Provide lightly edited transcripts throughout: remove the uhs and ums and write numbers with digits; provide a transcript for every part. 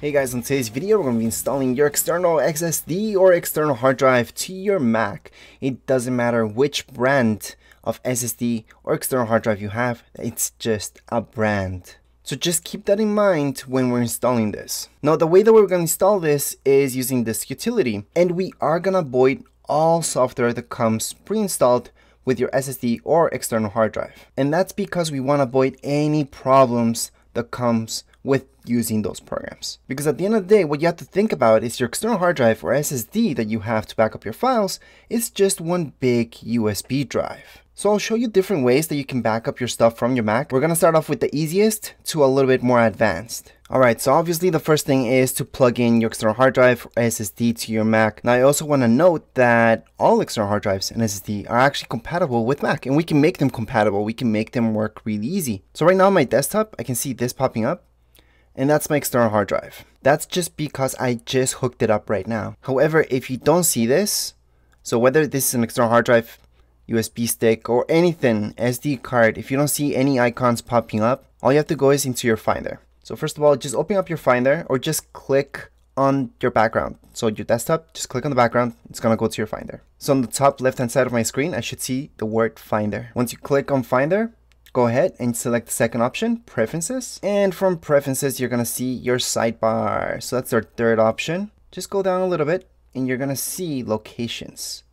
Hey guys, in today's video we're going to be installing your external SSD or external hard drive to your Mac. It doesn't matter which brand of SSD or external hard drive you have, it's just a brand. So just keep that in mind when we're installing this. Now the way that we're going to install this is using this utility, and we are going to avoid all software that comes pre-installed with your SSD or external hard drive. And that's because we want to avoid any problems that comes with using those programs. Because at the end of the day, what you have to think about is your external hard drive or SSD that you have to back up your files is just one big USB drive. So I'll show you different ways that you can back up your stuff from your Mac. We're going to start off with the easiest to a little bit more advanced. Alright, so obviously the first thing is to plug in your external hard drive or SSD to your Mac. Now I also want to note that all external hard drives and SSD are actually compatible with Mac, and we can make them compatible. We can make them work really easy. So right now on my desktop, I can see this popping up, and that's my external hard drive. That's just because I just hooked it up right now. However, if you don't see this, so whether this is an external hard drive, USB stick, or anything, SD card, if you don't see any icons popping up, all you have to go is into your Finder. So first of all, just open up your Finder or just click on your background. So your desktop, just click on the background, it's gonna go to your Finder. So on the top left hand side of my screen, I should see the word Finder. Once you click on Finder, go ahead and select the second option, Preferences. And from Preferences, you're gonna see your sidebar. So that's our third option. Just go down a little bit and you're gonna see Locations.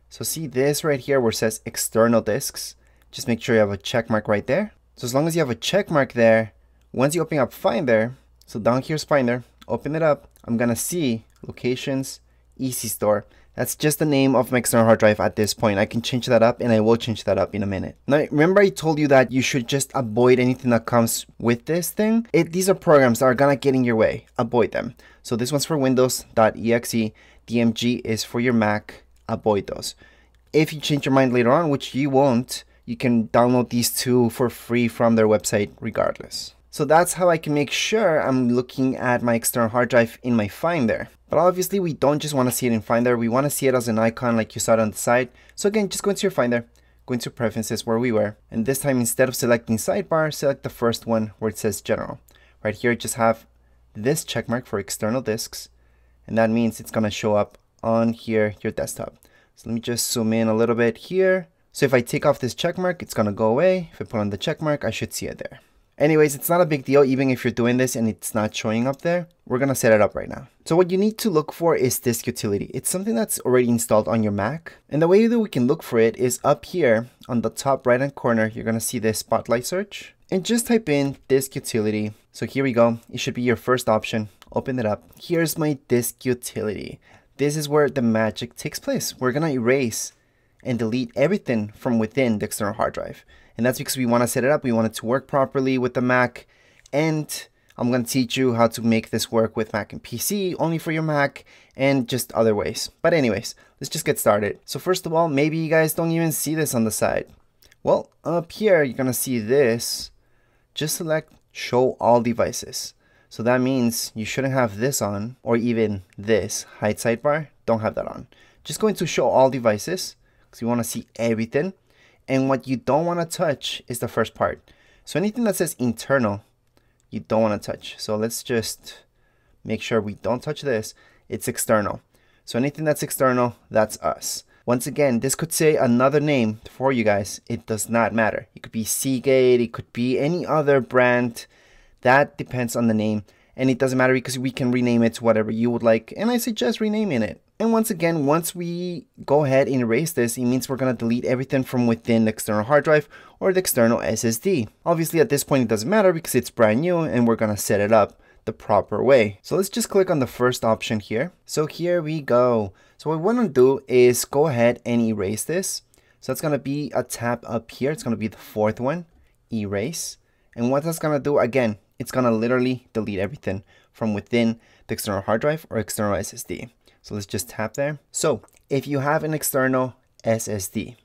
So see this right here where it says External Disks. Just make sure you have a check mark right there. So as long as you have a check mark there, once you open up Finder, so down here's Finder, open it up, I'm gonna see Locations, Easy Store. That's just the name of my external hard drive at this point. I can change that up, and I will change that up in a minute. Now, remember I told you that you should just avoid anything that comes with this thing? These are programs that are gonna get in your way. Avoid them. So this one's for Windows.exe, DMG is for your Mac. Avoid those. If you change your mind later on, which you won't, you can download these two for free from their website regardless. So that's how I can make sure I'm looking at my external hard drive in my Finder. But obviously we don't just want to see it in Finder, we want to see it as an icon like you saw it on the side. So again, just go into your Finder, go into Preferences where we were, and this time instead of selecting Sidebar, select the first one where it says General. Right here, just have this checkmark for external disks, and that means it's going to show up on here, your desktop. So let me just zoom in a little bit here. So if I take off this checkmark, it's going to go away. If I put on the checkmark, I should see it there. Anyways, it's not a big deal even if you're doing this and it's not showing up there. We're going to set it up right now. So what you need to look for is this utility. It's something that's already installed on your Mac. And the way that we can look for it is up here on the top right hand corner. You're going to see this spotlight search. And just type in disk utility. So here we go. It should be your first option. Open it up. Here's my disk utility. This is where the magic takes place. We're going to erase and delete everything from within the external hard drive. And that's because we want to set it up. We want it to work properly with the Mac. And I'm going to teach you how to make this work with Mac and PC, only for your Mac, and just other ways. But anyways, let's just get started. So first of all, maybe you guys don't even see this on the side. Well, up here, you're going to see this. Just select Show All Devices. So that means you shouldn't have this on, or even this, Hide Sidebar. Don't have that on. Just go into Show All Devices, because you want to see everything. And what you don't want to touch is the first part. So anything that says internal, you don't want to touch. So let's just make sure we don't touch this. It's external. So anything that's external, that's us. Once again, this could say another name for you guys. It does not matter. It could be Seagate. It could be any other brand. That depends on the name. And it doesn't matter because we can rename it to whatever you would like. And I suggest renaming it. And once again, once we go ahead and erase this, it means we're going to delete everything from within the external hard drive or the external SSD. Obviously, at this point, it doesn't matter because it's brand new and we're going to set it up the proper way. So let's just click on the first option here. So here we go. So what we want to do is go ahead and erase this. So that's going to be a tab up here. It's going to be the fourth one, Erase. And what that's going to do, again, it's going to literally delete everything from within the external hard drive or external SSD. So let's just tap there. So if you have an external SSD,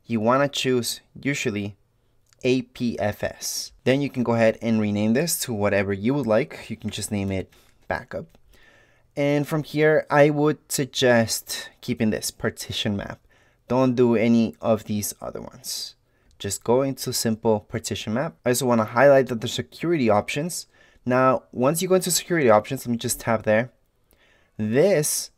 you want to choose usually APFS. Then you can go ahead and rename this to whatever you would like. You can just name it backup. And from here, I would suggest keeping this partition map. Don't do any of these other ones. Just go into simple partition map. I also want to highlight that the security options Now, once you go into security options, let me just tap there. This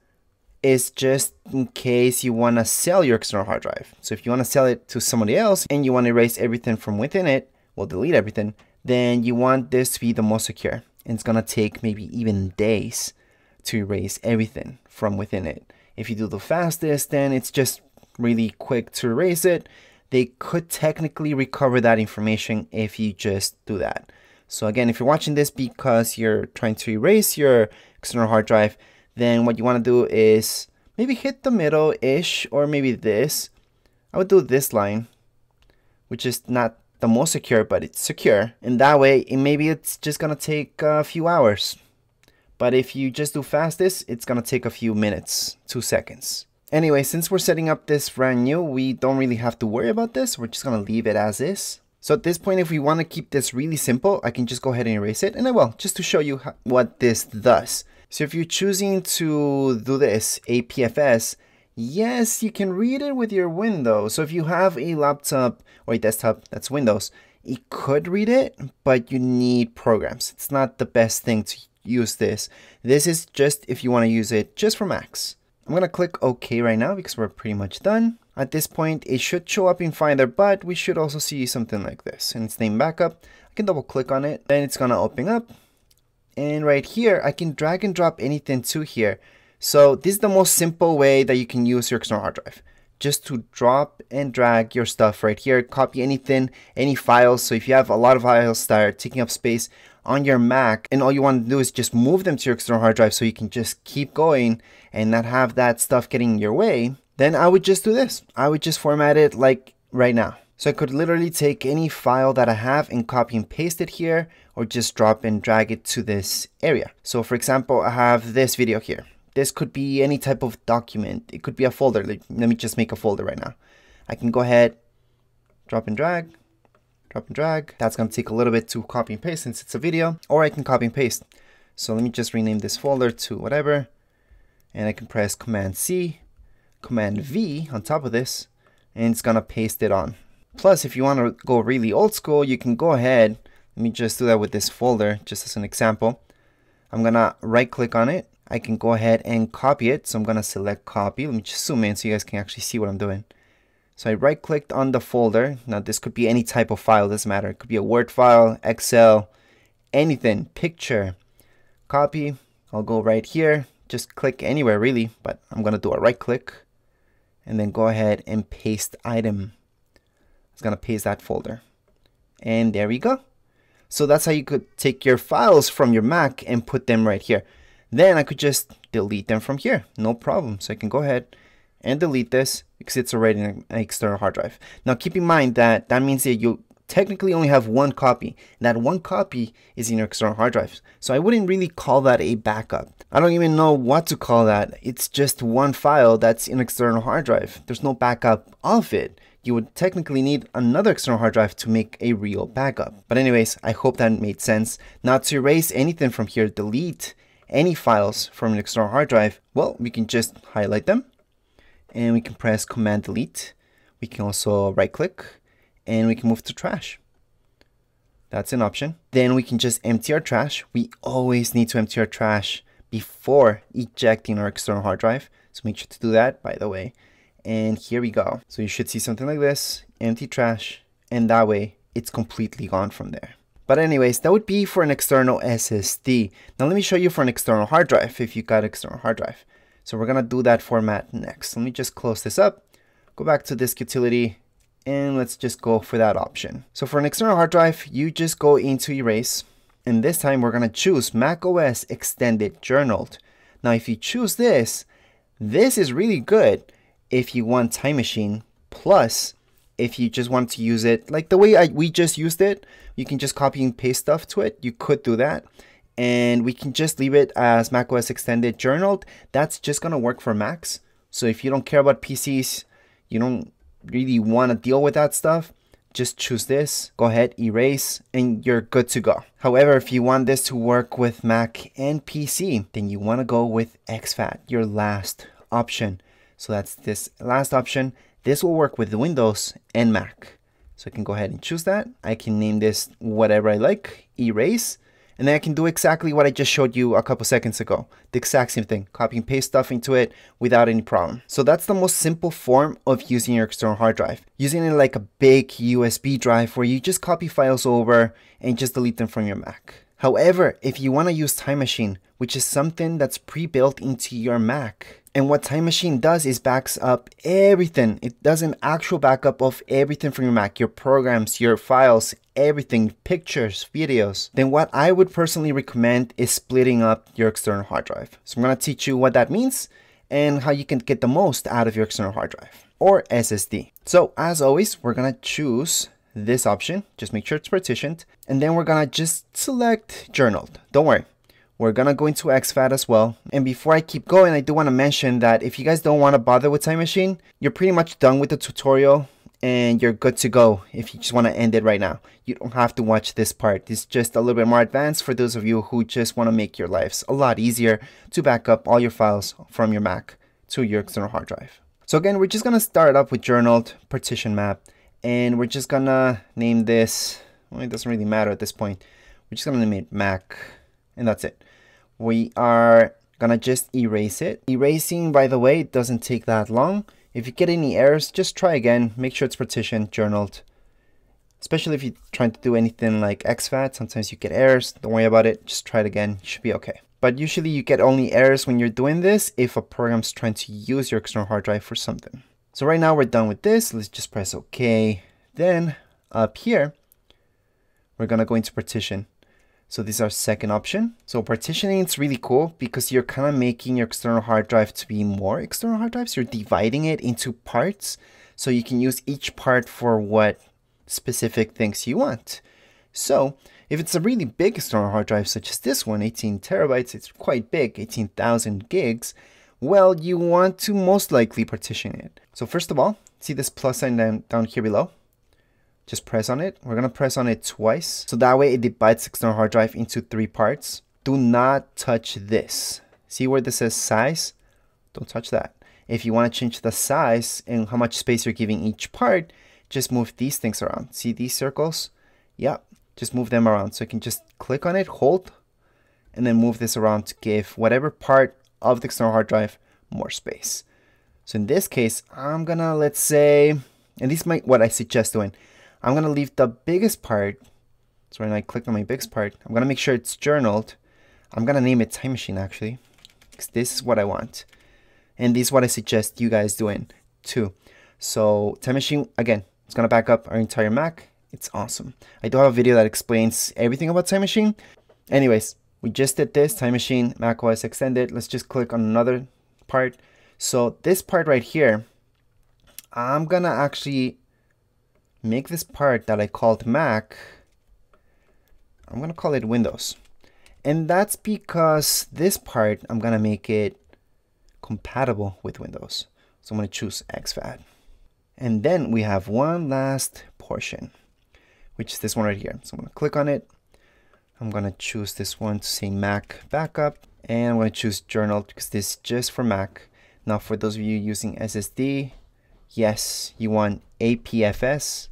is just in case you want to sell your external hard drive. So if you want to sell it to somebody else and you want to erase everything from within it, well, delete everything, then you want this to be the most secure. And it's going to take maybe even days to erase everything from within it. If you do the fastest, then it's just really quick to erase it. They could technically recover that information if you just do that. So again, if you're watching this because you're trying to erase your external hard drive, then what you want to do is maybe hit the middle-ish, or maybe this. I would do this line, which is not the most secure, but it's secure. And that way, maybe it's just going to take a few hours. But if you just do fastest, it's going to take a few minutes, 2 seconds. Anyway, since we're setting up this brand new, we don't really have to worry about this. We're just going to leave it as is. So at this point, if we want to keep this really simple, I can just go ahead and erase it. And I will, just to show you what this does. So if you're choosing to do this, APFS, yes, you can read it with your Windows. So if you have a laptop or a desktop that's Windows, it could read it, but you need programs. It's not the best thing to use this. This is just if you want to use it just for Macs. I'm going to click OK right now because we're pretty much done. At this point, it should show up in Finder, but we should also see something like this. And it's named Backup. I can double click on it. Then it's going to open up. And right here, I can drag and drop anything to here. So this is the most simple way that you can use your external hard drive. Just to drop and drag your stuff right here. Copy anything, any files. So if you have a lot of files that are taking up space on your Mac, and all you want to do is just move them to your external hard drive so you can just keep going and not have that stuff getting in your way, then I would just do this. I would just format it like right now. So I could literally take any file that I have and copy and paste it here, or just drop and drag it to this area. So for example, I have this video here. This could be any type of document. It could be a folder. Let me just make a folder right now. I can go ahead, drop and drag, drop and drag. That's going to take a little bit to copy and paste since it's a video, or I can copy and paste. So let me just rename this folder to whatever, and I can press Command C, Command V on top of this, and it's going to paste it on. Plus, if you want to go really old school, you can go ahead. Let me just do that with this folder, just as an example. I'm going to right click on it. I can go ahead and copy it. So I'm going to select copy. Let me just zoom in so you guys can actually see what I'm doing. So I right clicked on the folder. Now this could be any type of file, doesn't matter. It could be a Word file, Excel, anything, picture, copy. I'll go right here. Just click anywhere really, but I'm going to do a right click and then go ahead and paste item. It's going to paste that folder. And there we go. So that's how you could take your files from your Mac and put them right here. Then I could just delete them from here. No problem. So I can go ahead and delete this because it's already an external hard drive. Now keep in mind that that means that you technically only have one copy. And that one copy is in your external hard drive. So I wouldn't really call that a backup. I don't even know what to call that. It's just one file that's in an external hard drive. There's no backup of it. You would technically need another external hard drive to make a real backup. But anyways, I hope that made sense. Now to erase anything from here, delete any files from an external hard drive, well, we can just highlight them and we can press Command Delete. We can also right click and we can move to trash. That's an option. Then we can just empty our trash. We always need to empty our trash before ejecting our external hard drive. So make sure to do that, by the way. And here we go. So you should see something like this, empty trash, and that way it's completely gone from there. But anyways, that would be for an external SSD. Now let me show you for an external hard drive if you got external hard drive. So we're gonna do that format next. Let me just close this up, go back to disk utility, and let's just go for that option. So for an external hard drive, you just go into erase, and this time we're gonna choose macOS Extended Journaled. Now if you choose this is really good if you want Time Machine, plus if you just want to use it like the way we just used it, you can just copy and paste stuff to it. You could do that. And we can just leave it as macOS Extended Journaled. That's just going to work for Macs. So if you don't care about PCs, you don't really want to deal with that stuff, just choose this, go ahead, erase, and you're good to go. However, if you want this to work with Mac and PC, then you want to go with exFAT, your last option. So that's this last option. This will work with Windows and Mac. So I can go ahead and choose that. I can name this whatever I like, erase, And then I can do exactly what I just showed you a couple seconds ago. The exact same thing, copy and paste stuff into it without any problem. So that's the most simple form of using your external hard drive. Using it like a big USB drive where you just copy files over and just delete them from your Mac. However, if you want to use Time Machine, which is something that's pre-built into your Mac, and what Time Machine does is backs up everything. It does an actual backup of everything from your Mac, your programs, your files, everything, pictures, videos. Then what I would personally recommend is splitting up your external hard drive. So I'm going to teach you what that means and how you can get the most out of your external hard drive or SSD. So as always, we're going to choose this option. Just make sure it's partitioned. And then we're going to just select journaled. Don't worry. We're going to go into exFAT as well. And before I keep going, I do want to mention that if you guys don't want to bother with Time Machine, you're pretty much done with the tutorial and you're good to go if you just want to end it right now. You don't have to watch this part. It's just a little bit more advanced for those of you who just want to make your lives a lot easier to back up all your files from your Mac to your external hard drive. So again, we're just going to start up with journaled partition map. And we're just going to name this, well, it doesn't really matter at this point. We're just going to name it Mac. And that's it. We are gonna just erase it. Erasing, by the way, doesn't take that long. If you get any errors, just try again. Make sure it's partitioned, journaled. Especially if you're trying to do anything like exFAT, sometimes you get errors. Don't worry about it. Just try it again. You should be okay. But usually you get only errors when you're doing this if a program's trying to use your external hard drive for something. So right now we're done with this. Let's just press OK. Then up here, we're gonna go into partition. So this is our second option. So partitioning is really cool because you're kind of making your external hard drive to be more external hard drives. You're dividing it into parts so you can use each part for what specific things you want. So if it's a really big external hard drive such as this one, 18 terabytes, it's quite big, 18,000 gigs. Well, you want to most likely partition it. So first of all, see this plus sign down here below? Just press on it. We're going to press on it twice. So that way it divides the external hard drive into 3 parts. Do not touch this. See where this says size? Don't touch that. If you want to change the size and how much space you're giving each part, just move these things around. See these circles? Yep. Just move them around. So you can just click on it, hold, and then move this around to give whatever part of the external hard drive more space. So in this case, I'm going to, let's say, and this might what I suggest doing. I'm going to leave the biggest part. So when I click on my biggest part, I'm going to make sure it's journaled. I'm going to name it Time Machine actually, because this is what I want. And this is what I suggest you guys doing too. So Time Machine, again, it's going to back up our entire Mac. It's awesome. I do have a video that explains everything about Time Machine. Anyways, we just did this, Time Machine, macOS Extended. Let's just click on another part. So this part right here, I'm going to actually make this part that I called Mac, I'm going to call it Windows. And that's because this part, I'm going to make it compatible with Windows. So I'm going to choose exFAT. And then we have one last portion, which is this one right here. So I'm going to click on it. I'm going to choose this one to say Mac Backup. And I'm going to choose Journal because this is just for Mac. Now for those of you using SSD, yes, you want APFS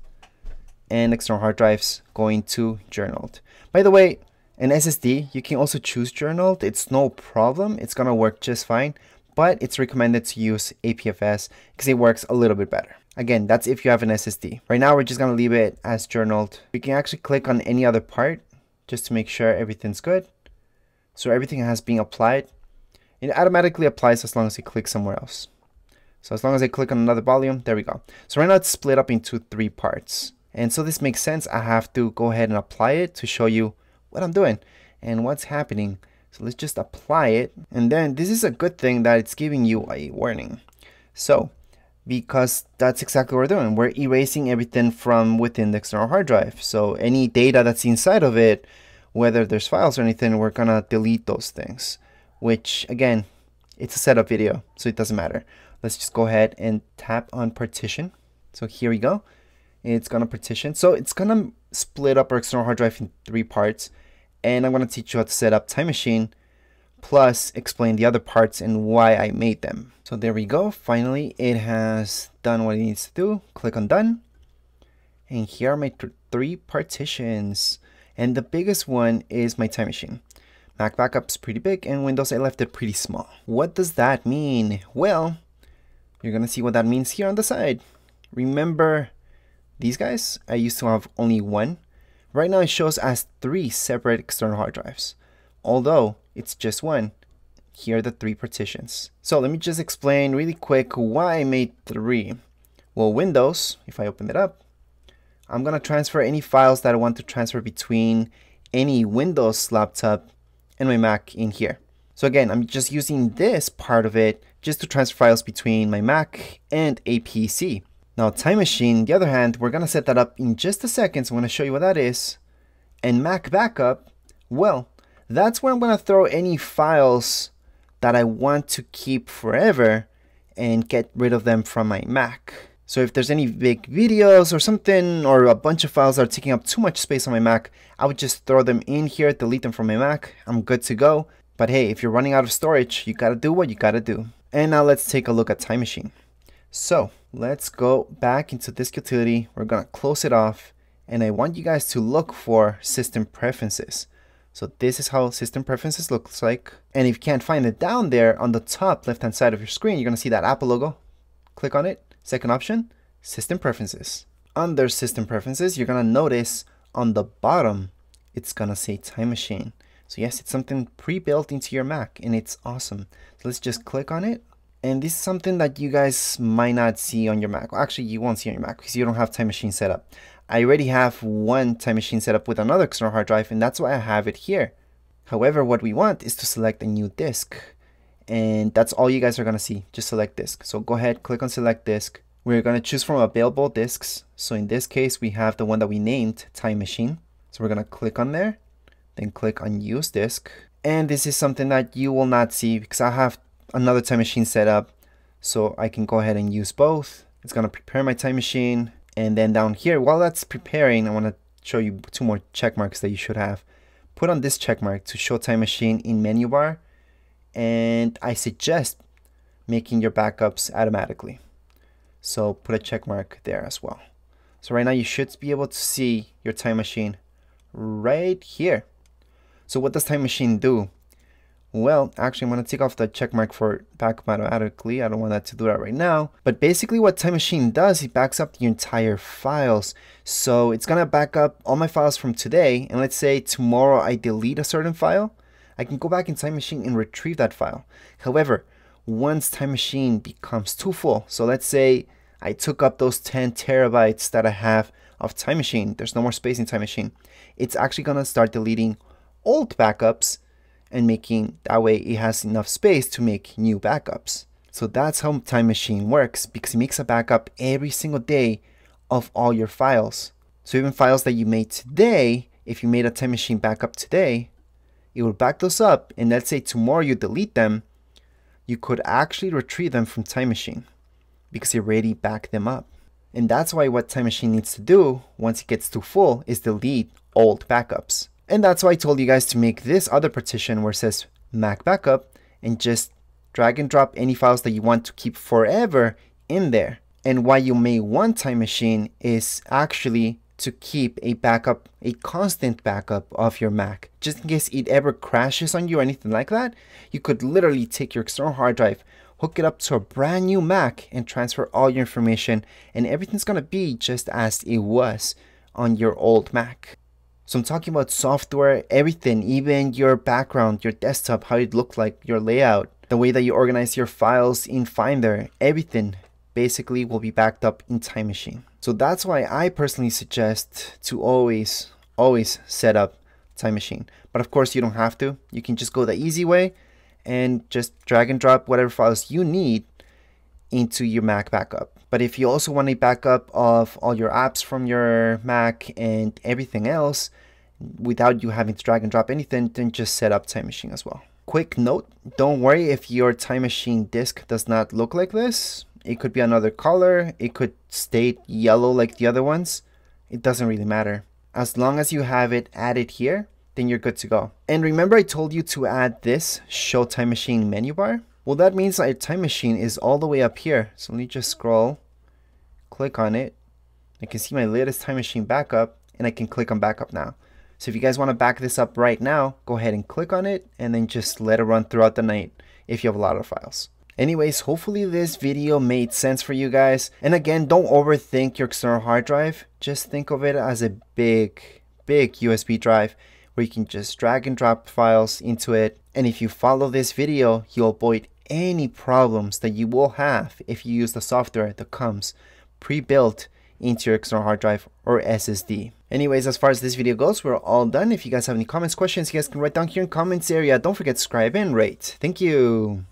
and external hard drives going to journaled. By the way, an SSD, you can also choose journaled. It's no problem. It's going to work just fine, but it's recommended to use APFS because it works a little bit better. Again, that's if you have an SSD. Right now, we're just going to leave it as journaled. We can actually click on any other part just to make sure everything's good. So everything has been applied. It automatically applies as long as you click somewhere else. So as long as I click on another volume, there we go. So right now it's split up into 3 parts. And so this makes sense. I have to go ahead and apply it to show you what I'm doing and what's happening. So let's just apply it. And then this is a good thing that it's giving you a warning. So because that's exactly what we're doing. We're erasing everything from within the external hard drive. So any data that's inside of it, whether there's files or anything, we're going to delete those things, which again, it's a setup video, so it doesn't matter. Let's just go ahead and tap on partition. So here we go. It's going to partition. So it's going to split up our external hard drive in 3 parts. And I'm going to teach you how to set up Time Machine, plus explain the other parts and why I made them. So there we go. Finally, it has done what it needs to do. Click on done. And here are my 3 partitions. And the biggest one is my time machine. Mac backup's pretty big, and Windows I left it pretty small. What does that mean? Well, you're gonna see what that means here on the side. Remember these guys? I used to have only one. Right now it shows as 3 separate external hard drives. Although it's just one, here are the 3 partitions. So let me just explain really quick why I made 3. Well, Windows, if I open it up, I'm gonna transfer any files that I want to transfer between any Windows laptop and my Mac in here. So again, I'm just using this part of it just to transfer files between my Mac and a PC. Now Time Machine, on the other hand, we're gonna set that up in just a second, so I'm gonna show you what that is. And Mac Backup, well, that's where I'm gonna throw any files that I want to keep forever and get rid of them from my Mac. So if there's any big videos or something, or a bunch of files that are taking up too much space on my Mac, I would just throw them in here, delete them from my Mac. I'm good to go. But hey, if you're running out of storage, you gotta do what you gotta do. And now let's take a look at Time Machine. So let's go back into Disk Utility. We're gonna close it off, and I want you guys to look for System Preferences. So this is how System Preferences looks like. And if you can't find it, down there on the top left hand side of your screen, you're gonna see that Apple logo. Click on it. Second option, System Preferences. Under System Preferences, you're gonna notice on the bottom, it's gonna say Time Machine. So yes, it's something pre-built into your Mac, and it's awesome. So let's just click on it. And this is something that you guys might not see on your Mac. Well, actually, you won't see on your Mac because you don't have Time Machine set up. I already have one Time Machine set up with another external hard drive, and that's why I have it here. However, what we want is to select a new disk. And that's all you guys are gonna see, just select disk. So go ahead, click on select disk. We're gonna choose from available disks. So in this case, we have the one that we named Time Machine. So we're gonna click on there, then click on use disk. And this is something that you will not see because I have another Time Machine set up. So I can go ahead and use both. It's gonna prepare my Time Machine. And then down here, while that's preparing, I wanna show you 2 more check marks that you should have. Put on this check mark to show Time Machine in menu bar. And I suggest making your backups automatically. So put a check mark there as well. So right now you should be able to see your Time Machine right here. So what does Time Machine do? Well, actually I'm going to take off the check mark for backup automatically. I don't want that to do that right now. But basically what Time Machine does, it backs up the entire files. So it's going to back up all my files from today. And let's say tomorrow I delete a certain file. I can go back in Time Machine and retrieve that file. However, once Time Machine becomes too full, so let's say I took up those 10 terabytes that I have of Time Machine, there's no more space in Time Machine, it's actually gonna start deleting old backups and making, that way it has enough space to make new backups. So that's how Time Machine works, because it makes a backup every single day of all your files. So even files that you made today, if you made a Time Machine backup today, it will back those up, and let's say tomorrow you delete them, you could actually retrieve them from Time Machine because you already backed them up. And that's why what Time Machine needs to do once it gets too full is delete old backups. And that's why I told you guys to make this other partition where it says Mac Backup and just drag and drop any files that you want to keep forever in there. And why you may want Time Machine is actually to keep a backup, a constant backup of your Mac. Just in case it ever crashes on you or anything like that, you could literally take your external hard drive, hook it up to a brand new Mac and transfer all your information, and everything's gonna be just as it was on your old Mac. So I'm talking about software, everything, even your background, your desktop, how it looked like, your layout, the way that you organize your files in Finder, everything basically will be backed up in Time Machine. So that's why I personally suggest to always set up Time Machine. But of course you don't have to. You can just go the easy way and just drag and drop whatever files you need into your Mac backup. But if you also want a backup of all your apps from your Mac and everything else without you having to drag and drop anything, then just set up Time Machine as well. Quick note, don't worry if your Time Machine disk does not look like this. It could be another color, it could stay yellow like the other ones. It doesn't really matter. As long as you have it added here, then you're good to go. And remember I told you to add this Show Time Machine menu bar? Well, that means that your Time Machine is all the way up here. So let me just scroll, click on it. I can see my latest Time Machine backup, and I can click on backup now. So if you guys want to back this up right now, go ahead and click on it and then just let it run throughout the night if you have a lot of files. Anyways, hopefully this video made sense for you guys. And again, don't overthink your external hard drive. Just think of it as a big USB drive where you can just drag and drop files into it. And if you follow this video, you'll avoid any problems that you will have if you use the software that comes pre-built into your external hard drive or SSD. Anyways, as far as this video goes, we're all done. If you guys have any comments, questions, you guys can write down here in the comments area. Don't forget to subscribe and rate. Thank you.